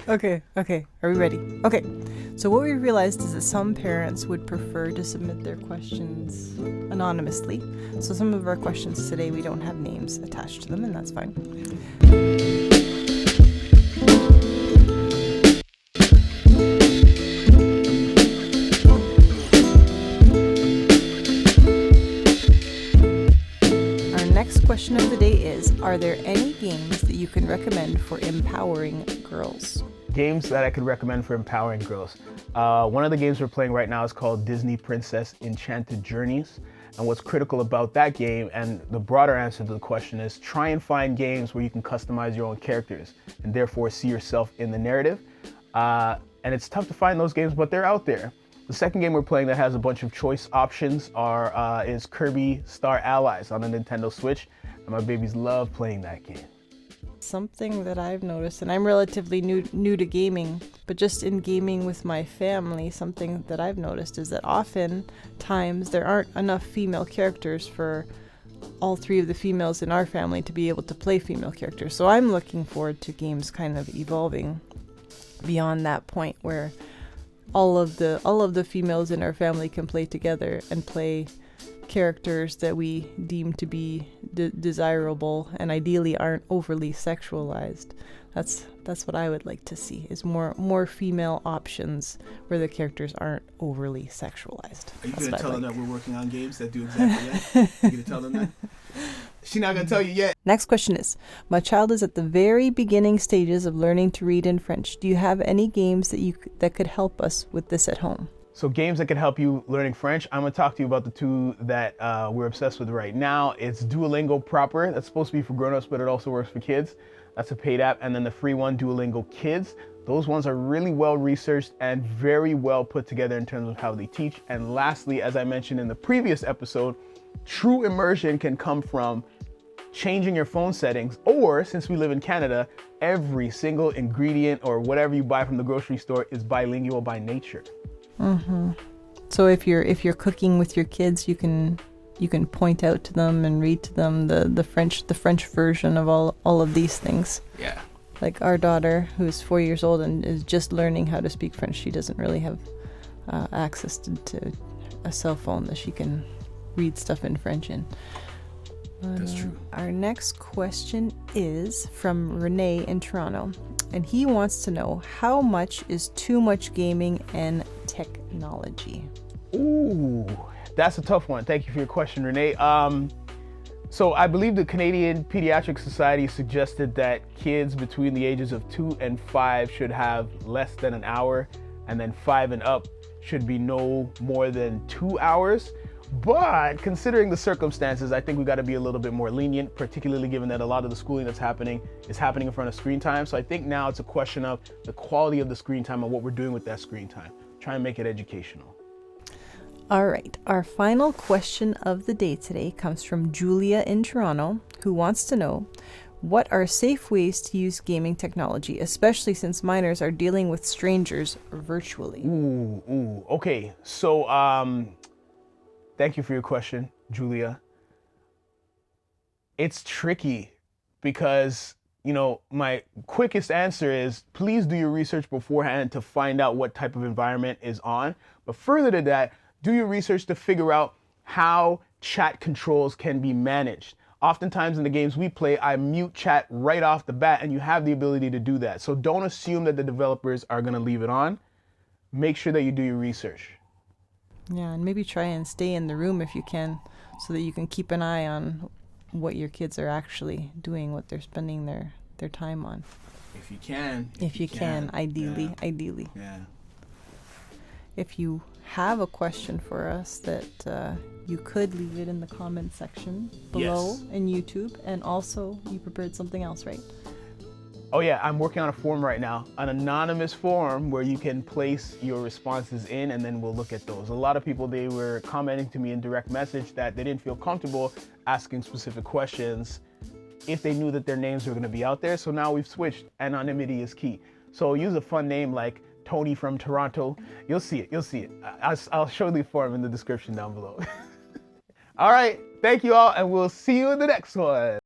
Okay, are we ready? Okay, so what we realized is that some parents would prefer to submit their questions anonymously. So some of our questions today, we don't have names attached to them, and that's fine. Our next question of the day is, are there any games that you can recommend for empowering girls? Games that I could recommend for empowering girls. One of the games we're playing right now is called Disney Princess Enchanted Journeys. And what's critical about that game, and the broader answer to the question, is try and find games where you can customize your own characters and therefore see yourself in the narrative. And it's tough to find those games, but they're out there. The second game we're playing that has a bunch of choice options is Kirby Star Allies on the Nintendo Switch. And my babies love playing that game. Something that I've noticed, and I'm relatively new to gaming, but just in gaming with my family, something that I've noticed is that oftentimes there aren't enough female characters for all three of the females in our family to be able to play female characters. So I'm looking forward to games kind of evolving beyond that point where all of the females in our family can play together and play characters that we deem to be desirable and ideally aren't overly sexualized. That's what I would like to see, is more female options where the characters aren't overly sexualized. Are you going to tell them that we're working on games that do exactly that? You going to tell them that? She's not going to tell you yet. Next question is, my child is at the very beginning stages of learning to read in French. Do you have any games that could help us with this at home? So games that can help you learning French, I'm gonna talk to you about the two that we're obsessed with right now. It's Duolingo Proper. That's supposed to be for grown-ups, but it also works for kids. That's a paid app. And then the free one, Duolingo Kids. Those ones are really well researched and very well put together in terms of how they teach. And lastly, as I mentioned in the previous episode, true immersion can come from changing your phone settings, or since we live in Canada, every single ingredient or whatever you buy from the grocery store is bilingual by nature. Mm-hmm. So if you're cooking with your kids, you can point out to them and read to them the French version of all of these things. Yeah. Like our daughter, who's 4 years old and is just learning how to speak French, she doesn't really have access to a cell phone that she can read stuff in French in. That's true. Our next question is from Renee in Toronto, and he wants to know, how much is too much gaming and technology? Ooh, that's a tough one. Thank you for your question, Renee. So I believe the Canadian Pediatric Society suggested that kids between the ages of 2 and 5 should have less than an hour, and then 5 and up should be no more than 2 hours. But considering the circumstances, I think we got to be a little bit more lenient, particularly given that a lot of the schooling that's happening is happening in front of screen time. So I think now it's a question of the quality of the screen time and what we're doing with that screen time. Try and make it educational. All right, our final question of the day today comes from Julia in Toronto, who wants to know, what are safe ways to use gaming technology, especially since minors are dealing with strangers virtually? Okay. So, thank you for your question, Julia. It's tricky because, my quickest answer is please do your research beforehand to find out what type of environment is on. But further to that, do your research to figure out how chat controls can be managed. Oftentimes in the games we play, I mute chat right off the bat, and you have the ability to do that. So don't assume that the developers are going to leave it on. Make sure that you do your research. Yeah, and maybe try and stay in the room if you can, so that you can keep an eye on what your kids are actually doing, what they're spending their time on. If you can. If you can, ideally. Yeah. If you have a question for us, that you could leave it in the comment section below in YouTube, and also you prepared something else, right? Oh yeah, I'm working on a form right now, an anonymous form where you can place your responses in, and then we'll look at those. A lot of people, they were commenting to me in direct message that they didn't feel comfortable asking specific questions if they knew that their names were going to be out there. So now we've switched. Anonymity is key. So use a fun name like Tony from Toronto. You'll see it. I'll show the form in the description down below. All right, thank you all, and we'll see you in the next one.